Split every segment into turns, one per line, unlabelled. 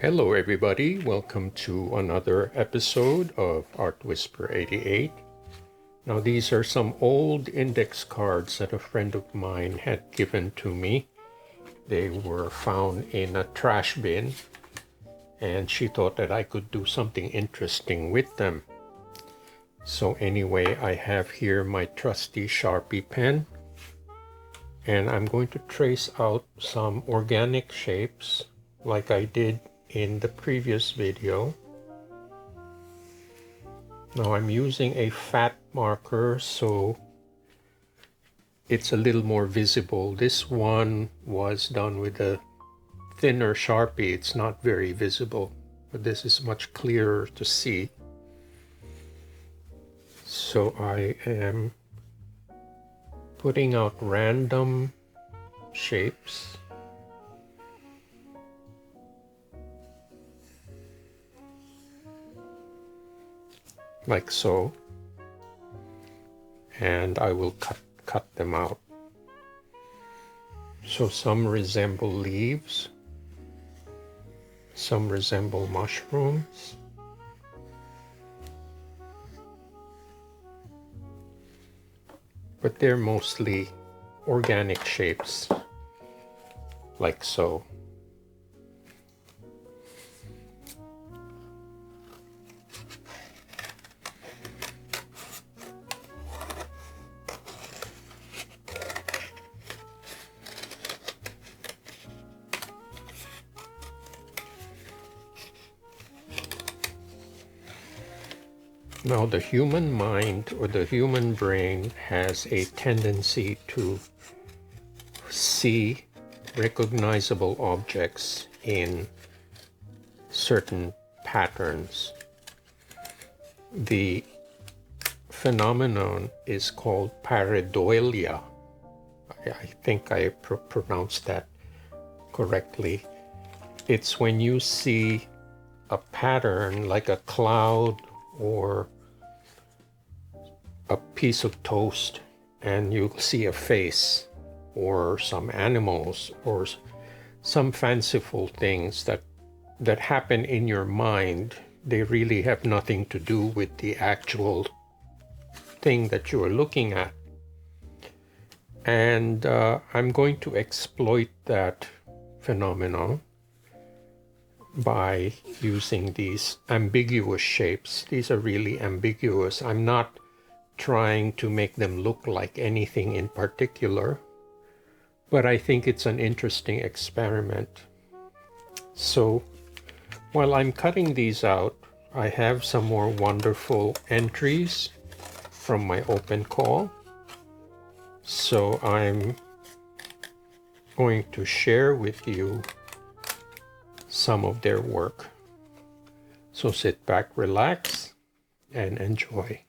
Hello everybody, welcome to another episode of Art Whisper 88. Now these are some old index cards that a friend of mine had given to me. They were found in a trash bin and she thought that I could do something interesting with them. So anyway, I have here my trusty Sharpie pen and I'm going to trace out some organic shapes like I did in the previous video. Now I'm using a fat marker so it's a little more visible. This one was done with a thinner Sharpie. It's not very visible, but this is much clearer to see. So I am putting out random shapes. Like so. And I will cut them out. So some resemble leaves, some resemble mushrooms, but they're mostly organic shapes, like so. Now the human mind or the human brain has a tendency to see recognizable objects in certain patterns. The phenomenon is called pareidolia. I think I pronounced that correctly. It's when you see a pattern like a cloud or a piece of toast and you see a face or some animals or some fanciful things that happen in your mind. They really have nothing to do with the actual thing that you are looking at. And I'm going to exploit that phenomenon by using these ambiguous shapes. These are really ambiguous. I'm not trying to make them look like anything in particular, but I think it's an interesting experiment. So while I'm cutting these out, I have some more wonderful entries from my open call. So I'm going to share with you some of their work. So sit back, relax, and enjoy.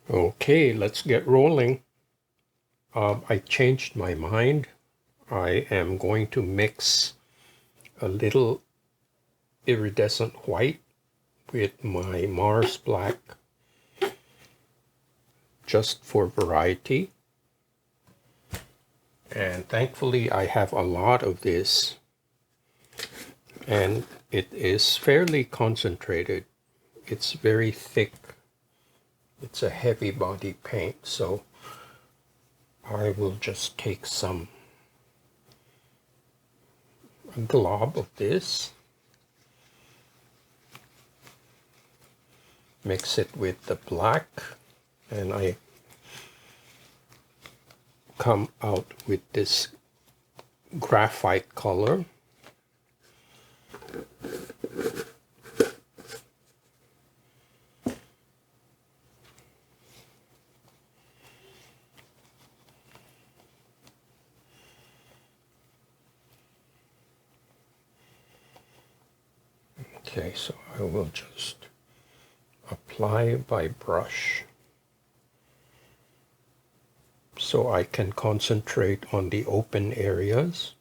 Okay, let's get rolling. I changed my mind. I am going to mix a little iridescent white with my Mars black just for variety. And thankfully I have a lot of this, and it is fairly concentrated. It's very thick. It's a heavy body paint, so I will just take a glob of this, mix it with the black, and I come out with this graphite color. Okay, so I will just apply by brush so I can concentrate on the open areas.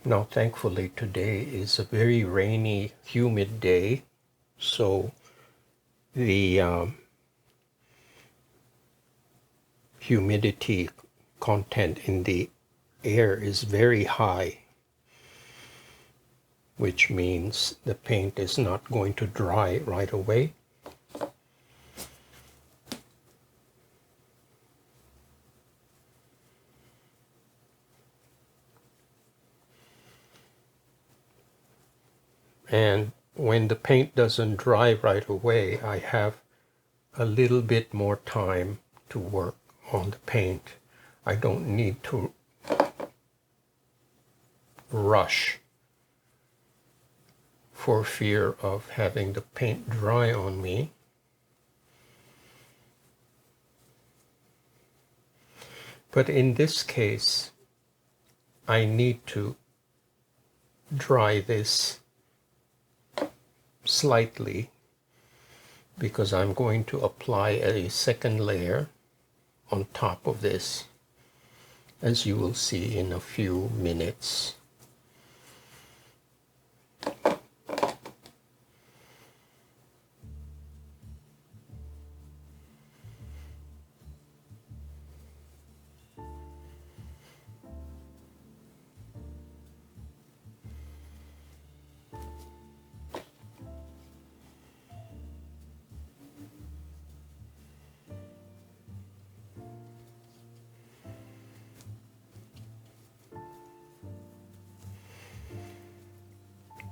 Now, thankfully, today is a very rainy, humid day, so the humidity content in the air is very high, which means the paint is not going to dry right away. And when the paint doesn't dry right away, I have a little bit more time to work on the paint. I don't need to rush for fear of having the paint dry on me. But in this case, I need to dry this slightly because I'm going to apply a second layer on top of this, as you will see in a few minutes.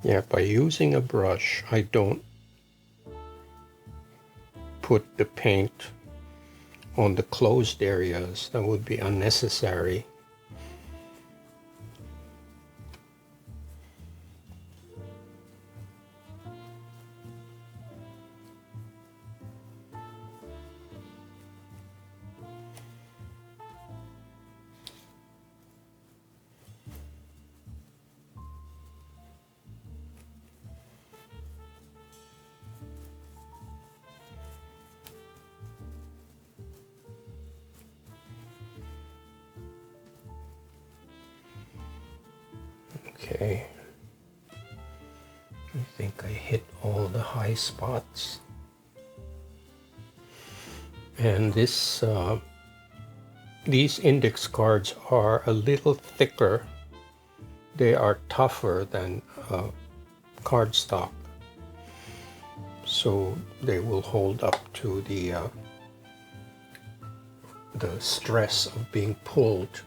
Yeah, by using a brush, I don't put the paint on the closed areas. That would be unnecessary. Okay, I think I hit all the high spots. And these index cards are a little thicker. They are tougher than cardstock, so they will hold up to the stress of being pulled.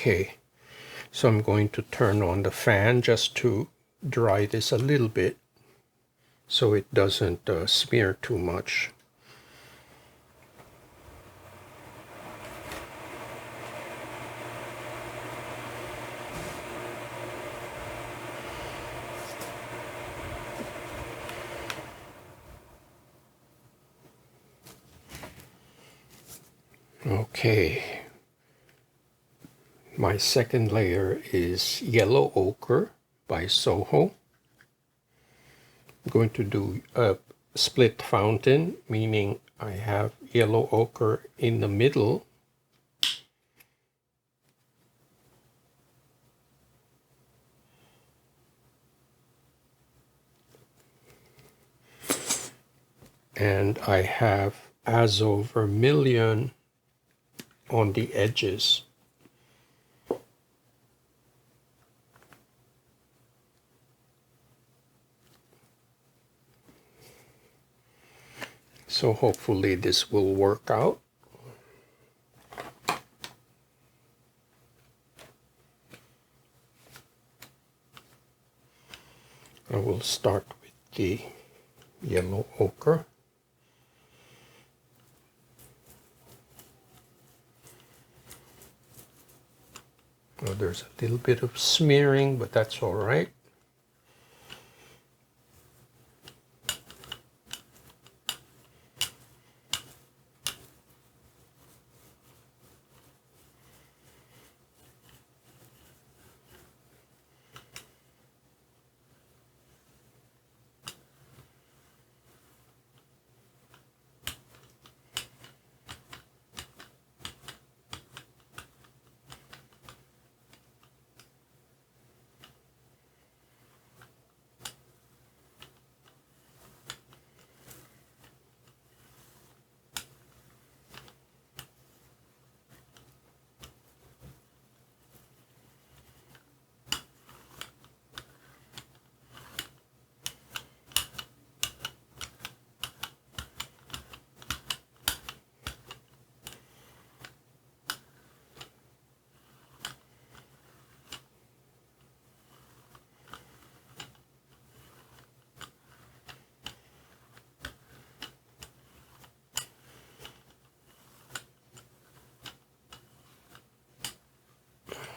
Okay, so I'm going to turn on the fan just to dry this a little bit so it doesn't smear too much. Okay, my second layer is Yellow Ochre by Soho. I'm going to do a split fountain, meaning I have yellow ochre in the middle and I have azo vermilion on the edges. So hopefully this will work out. I will start with the yellow ochre. Oh, there's a little bit of smearing, but that's all right.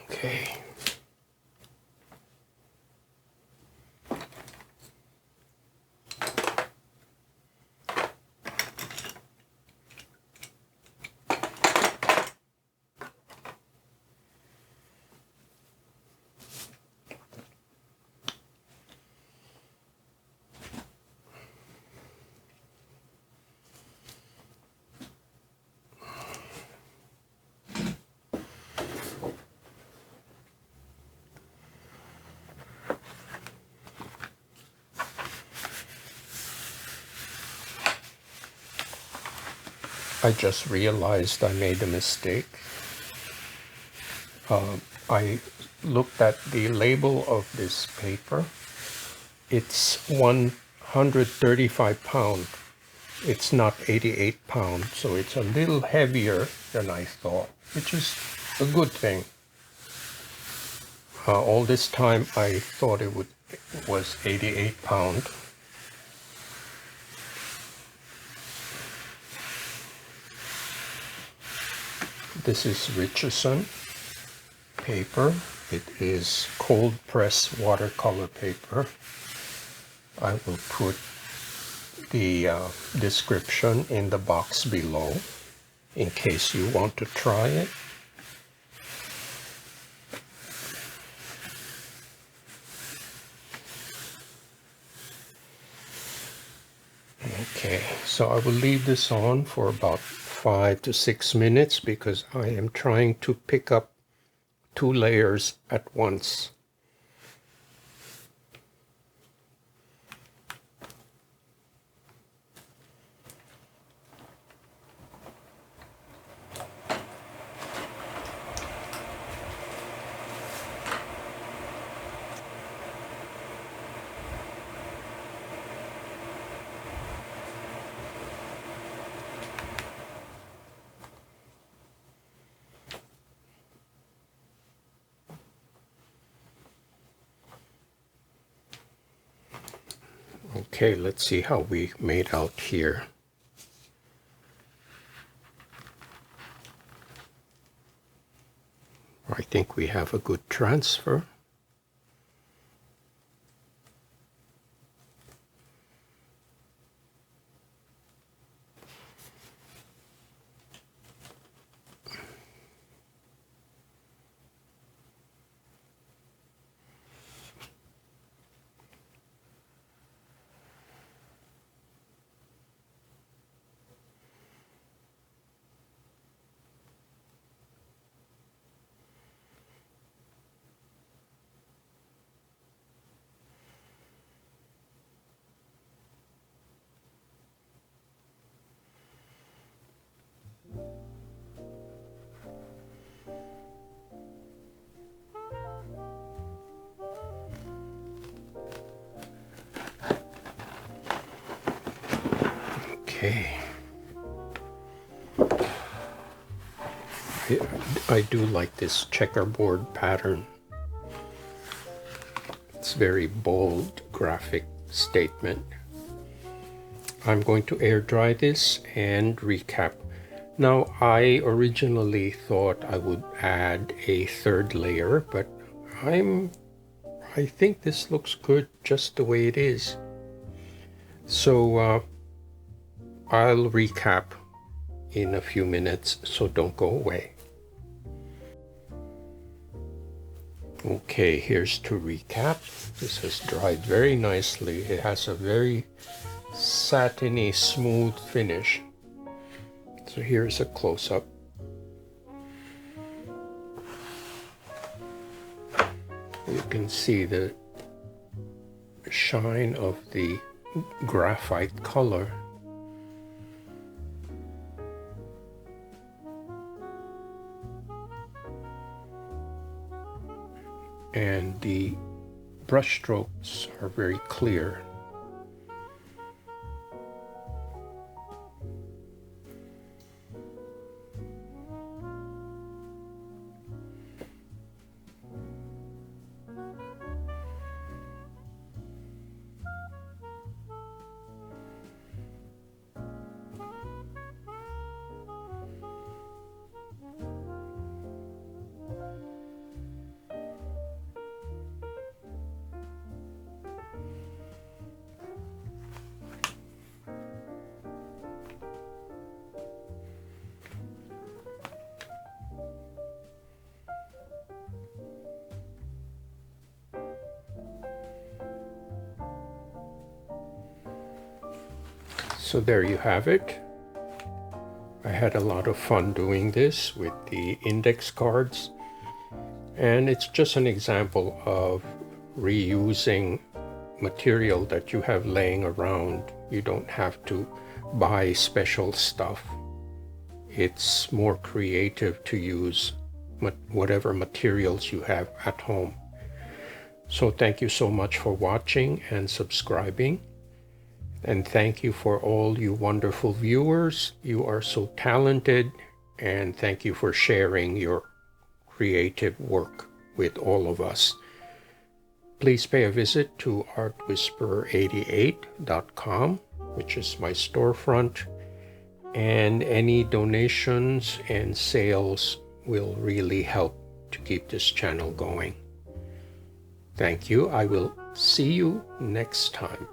Okay. I just realized I made a mistake. I looked at the label of this paper. It's 135 pounds. It's not 88 pounds, so it's a little heavier than I thought, which is a good thing. All this time I thought it was 88 pounds. This is Richeson paper. It is cold press watercolor paper. I will put the description in the box below in case you want to try it. Okay, so I will leave this on for about 5 to 6 minutes because I am trying to pick up 2 layers at once. Okay, let's see how we made out here. I think we have a good transfer. Okay. I do like this checkerboard pattern. It's very bold graphic statement. I'm going to air dry this and recap. Now, I originally thought I would add a third layer, but I think this looks good just the way it is. So I'll recap in a few minutes, so don't go away. Okay, here's to recap. This has dried very nicely. It has a very satiny, smooth finish. So here's a close-up. You can see the shine of the graphite color. And the brush strokes are very clear. So there you have it. I had a lot of fun doing this with the index cards, and it's just an example of reusing material that you have laying around. You don't have to buy special stuff. It's more creative to use whatever materials you have at home. So thank you so much for watching and subscribing. And thank you for all you wonderful viewers. You are so talented, and thank you for sharing your creative work with all of us. Please pay a visit to artwhisperer88.com, which is my storefront, and any donations and sales will really help to keep this channel going. Thank you. I will see you next time.